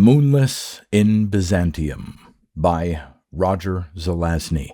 MOONLESS in Byzantium by Roger Zelazny.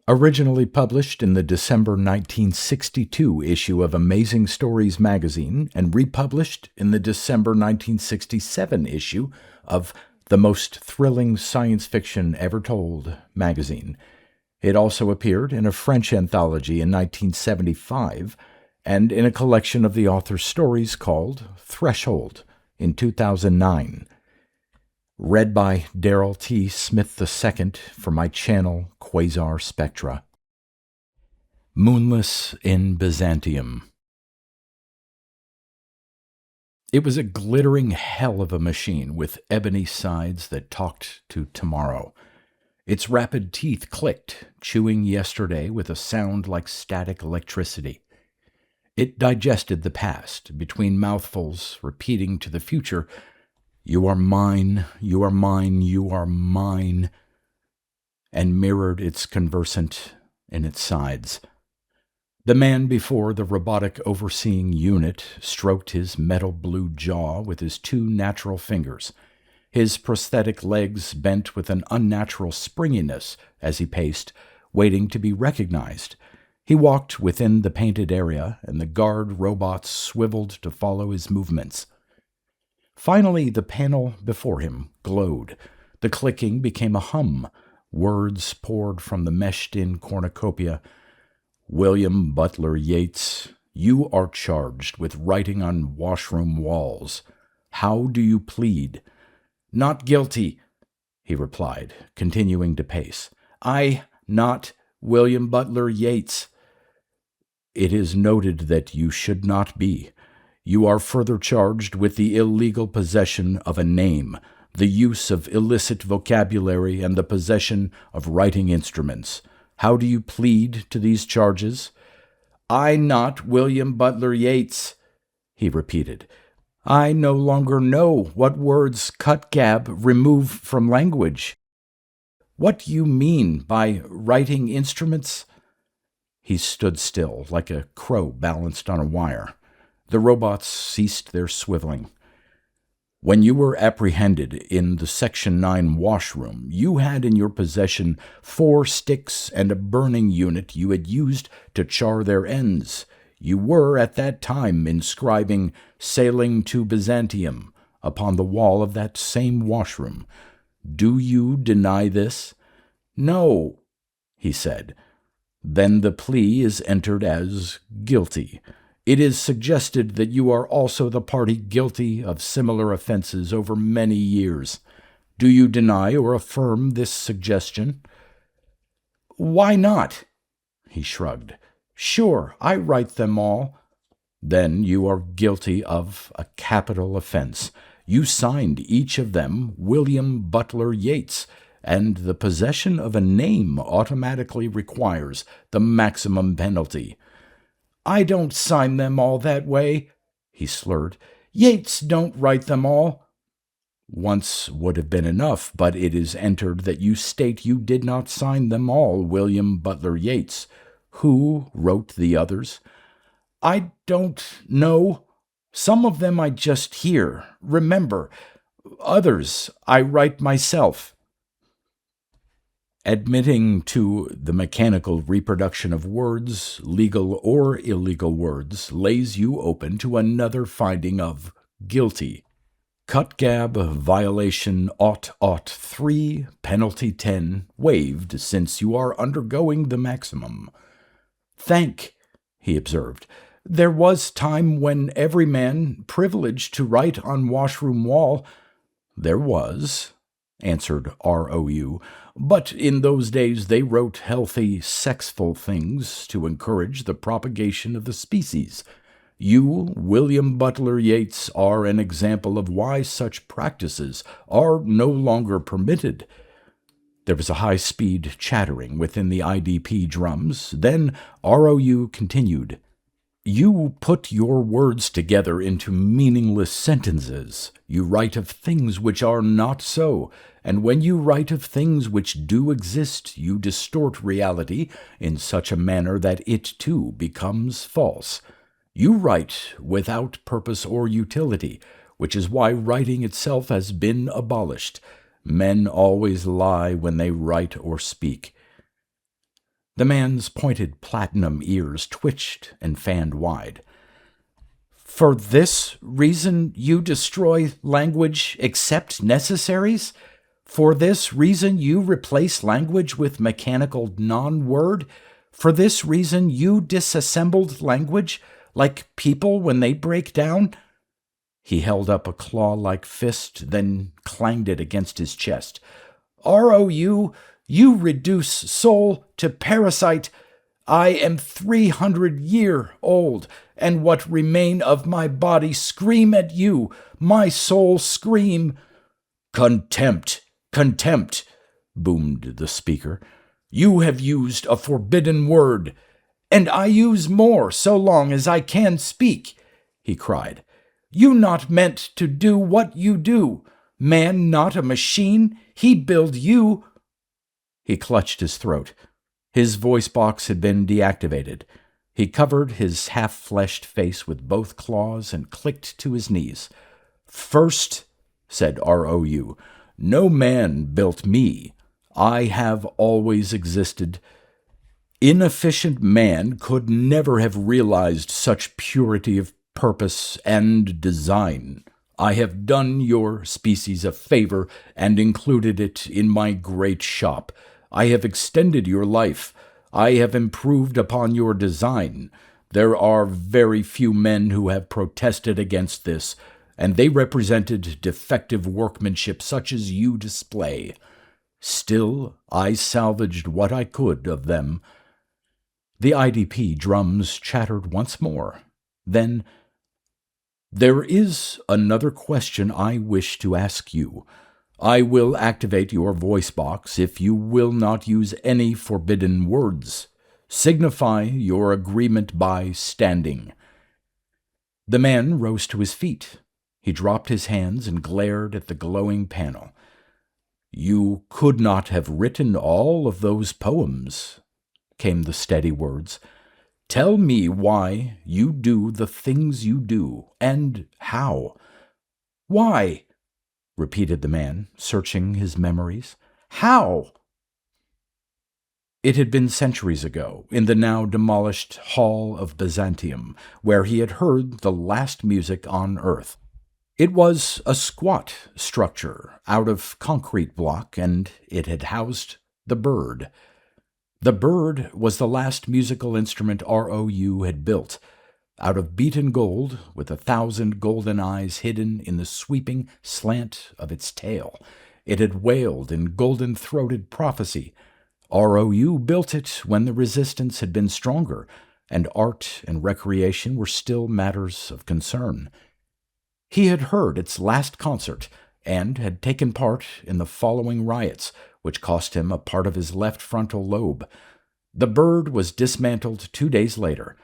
Originally published in the December 1962 issue of Amazing Stories magazine and republished in the December 1967 issue of The Most Thrilling Science Fiction Ever Told magazine. It also appeared in a French anthology in 1975 and in a collection of the author's stories called Threshold in 2009. Read by Darrell T. Smith II for my channel Quasar Spectra. Moonless in Byzantium. It was a glittering hell of a machine with ebony sides that talked to tomorrow. Its rapid teeth clicked, chewing yesterday with a sound like static electricity. It digested the past, between mouthfuls, repeating to the future, "You are mine, you are mine, you are mine," and mirrored its conversant in its sides. The man before the robotic overseeing unit stroked his metal blue jaw with his two natural fingers. His prosthetic legs bent with an unnatural springiness as he paced, waiting to be recognized. He walked within the painted area, and the guard robots swiveled to follow his movements. Finally, the panel before him glowed. The clicking became a hum. Words poured from the meshed-in cornucopia. "William Butler Yeats, you are charged with writing on washroom walls. How do you plead?" "Not guilty," he replied, continuing to pace. "I, not William Butler Yeats." "It is noted that you should not be. You are further charged with the illegal possession of a name, the use of illicit vocabulary, and the possession of writing instruments. How do you plead to these charges?" "I not William Butler Yeats," he repeated. "I no longer know what words cut gab remove from language." "What do you mean by writing instruments?" He stood still, like a crow balanced on a wire. The robots ceased their swiveling. "When you were apprehended in the Section 9 washroom, you had in your possession 4 sticks and a burning unit you had used to char their ends. You were, at that time, inscribing 'Sailing to Byzantium' upon the wall of that same washroom. Do you deny this?" "No," he said. "Then the plea is entered as guilty. It is suggested that you are also the party guilty of similar offenses over many years. Do you deny or affirm this suggestion?" "Why not?" he shrugged. "Sure, I write them all." "Then you are guilty of a capital offense. You signed each of them William Butler Yeats, and the possession of a name automatically requires the maximum penalty." "I don't sign them all that way," he slurred. "Yeats don't write them all." "Once would have been enough, but it is entered that you state you did not sign them all William Butler Yeats. Who wrote the others?" "I don't know. Some of them I just hear, remember. Others I write myself." Admitting to the mechanical reproduction of words, legal or illegal words, lays you open to another finding of guilty. Cut-gab violation 003, penalty 10, waived since you are undergoing the maximum. "Thank," he observed. "There was time when every man privileged to write on washroom wall." "There was," answered ROU, "but in those days they wrote healthy, sexful things to encourage the propagation of the species. You, William Butler Yeats, are an example of why such practices are no longer permitted." There was a high-speed chattering within the IDP drums. Then ROU continued. "You put your words together into meaningless sentences. You write of things which are not so, and when you write of things which do exist, you distort reality in such a manner that it, too, becomes false. You write without purpose or utility, which is why writing itself has been abolished. Men always lie when they write or speak." The man's pointed platinum ears twitched and fanned wide. "For this reason you destroy language except necessaries? For this reason you replace language with mechanical non-word? For this reason you disassembled language, like people when they break down?" He held up a claw-like fist, then clanged it against his chest. "ROU, you reduce soul to parasite. I am 300 years old, and what remain of my body scream at you, my soul scream." "Contempt! Contempt!" boomed the speaker. "You have used a forbidden word." "And I use more so long as I can speak," he cried. "You not meant to do what you do. Man not a machine. He build you." He clutched his throat. His voice box had been deactivated. He covered his half-fleshed face with both claws and clicked to his knees. "First," said ROU, "no man built me. I have always existed. Inefficient man could never have realized such purity of purpose and design. I have done your species a favor and included it in my great shop. I have extended your life. I have improved upon your design. There are very few men who have protested against this, and they represented defective workmanship such as you display. Still, I salvaged what I could of them." The IDP drums chattered once more. Then, "There is another question I wish to ask you. I will activate your voice box if you will not use any forbidden words. Signify your agreement by standing." The man rose to his feet. He dropped his hands and glared at the glowing panel. "You could not have written all of those poems," came the steady words. "Tell me why you do the things you do, and how." "Why?" repeated the man, searching his memories. "How?" It had been centuries ago, in the now demolished Hall of Byzantium, where he had heard the last music on earth. It was a squat structure out of concrete block, and it had housed the bird. The bird was the last musical instrument ROU had built. Out of beaten gold, with 1,000 golden eyes hidden in the sweeping slant of its tail, it had wailed in golden-throated prophecy. ROU built it when the resistance had been stronger, and art and recreation were still matters of concern. He had heard its last concert, and had taken part in the following riots, which cost him a part of his left frontal lobe. The bird was dismantled 2 days later.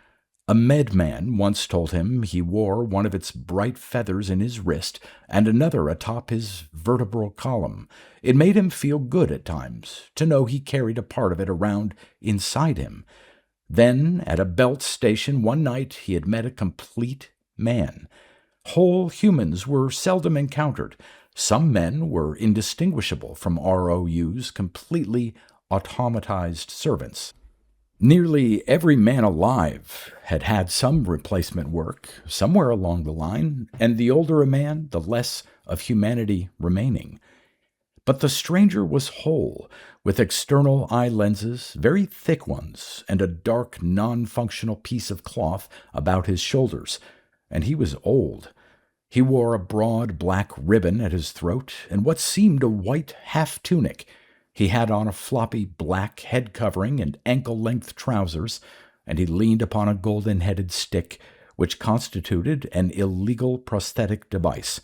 A medman once told him he wore one of its bright feathers in his wrist and another atop his vertebral column. It made him feel good at times to know he carried a part of it around inside him. Then, at a belt station one night, he had met a complete man. Whole humans were seldom encountered. Some men were indistinguishable from ROU's completely automatized servants. Nearly every man alive had had some replacement work somewhere along the line, and the older a man, the less of humanity remaining. But the stranger was whole, with external eye lenses, very thick ones, and a dark, non-functional piece of cloth about his shoulders, and he was old. He wore a broad black ribbon at his throat and what seemed a white half-tunic. He had on a floppy black head covering and ankle-length trousers, and he leaned upon a golden-headed stick, which constituted an illegal prosthetic device.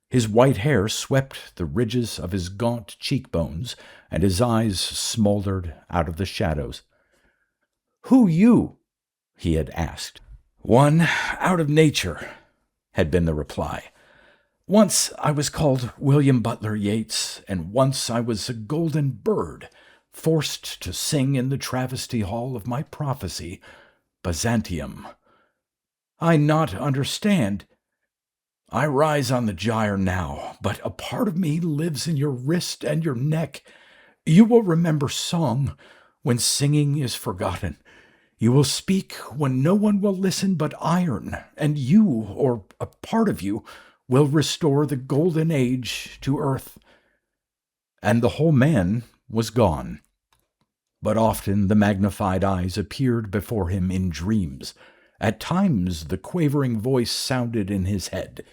His white hair swept the ridges of his gaunt cheekbones, and his eyes smoldered out of the shadows. "Who you?" he had asked. "One out of nature," had been the reply. "Once I was called William Butler Yeats, and once I was a golden bird, forced to sing in the travesty hall of my prophecy, Byzantium." "I not understand." I rise on the gyre now, but a part of me lives in your wrist and your neck. You will remember song when singing is forgotten. You will speak when no one will listen but iron, and you, or a part of you, will restore the golden age to earth. And the whole man was gone. But often the magnified eyes appeared before him in dreams. At times the quavering voice sounded in his head.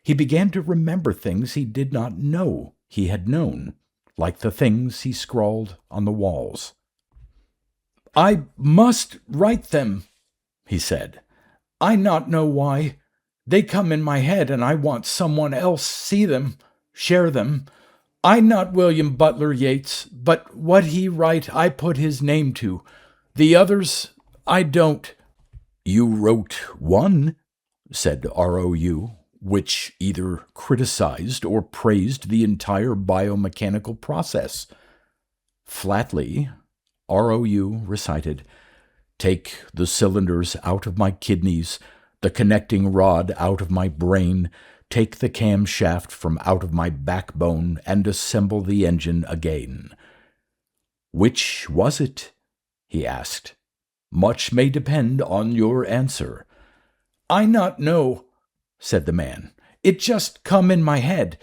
He began to remember things he did not know he had known, like the things he scrawled on the walls. I must write them, he said. I not know why. They come in my head, and I want someone else see them, share them. I not William Butler Yeats, but what he write I put his name to. The others I don't. You wrote one, said ROU, which either criticized or praised the entire biomechanical process. Flatly, ROU recited, "Take the cylinders out of my kidneys, the connecting rod out of my brain, take the camshaft from out of my backbone, and assemble the engine again." Which was it? He asked. Much may depend on your answer. I not know, said the man. It just come in my head.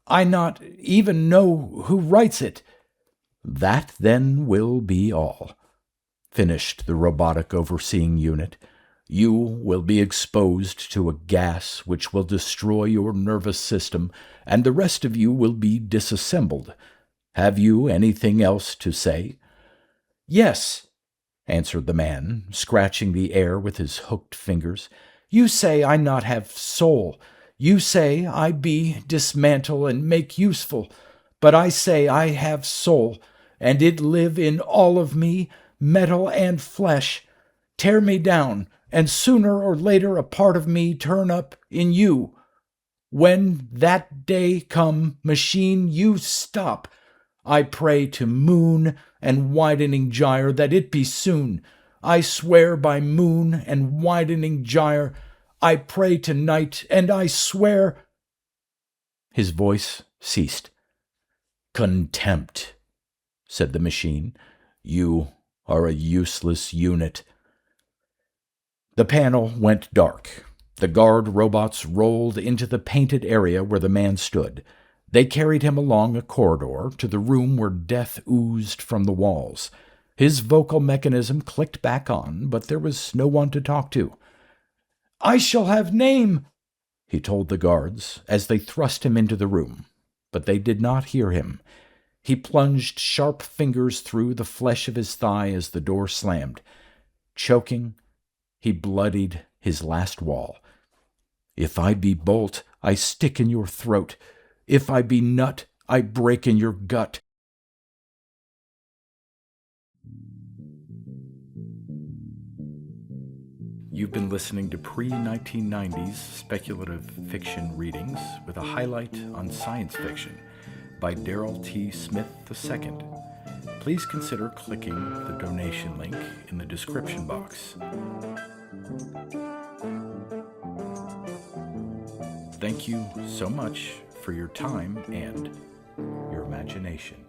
I not even know who writes it. That then will be all, finished the robotic overseeing unit. You will be exposed to a gas which will destroy your nervous system, and the rest of you will be disassembled. Have you anything else to say? Yes, answered the man, scratching the air with his hooked fingers. You say I not have soul. You say I be dismantle and make useful. But I say I have soul, and it live in all of me, metal and flesh. Tear me down, and sooner or later a part of me turn up in you. When that day come, machine, you stop. I pray to moon and widening gyre that it be soon. I swear by moon and widening gyre. I pray to night, and I swear. His voice ceased. Contempt, said the machine. You are a useless unit. The panel went dark. The guard robots rolled into the painted area where the man stood. They carried him along a corridor to the room where death oozed from the walls. His vocal mechanism clicked back on, but there was no one to talk to. I shall have name, he told the guards as they thrust him into the room, but they did not hear him. He plunged sharp fingers through the flesh of his thigh as the door slammed. Choking, he bloodied his last wall. If I be bolt, I stick in your throat. If I be nut, I break in your gut. You've been listening to pre-1990s speculative fiction readings with a highlight on science fiction by Darrell T. Smith II. Please consider clicking the donation link in the description box. Thank you so much for your time and your imagination.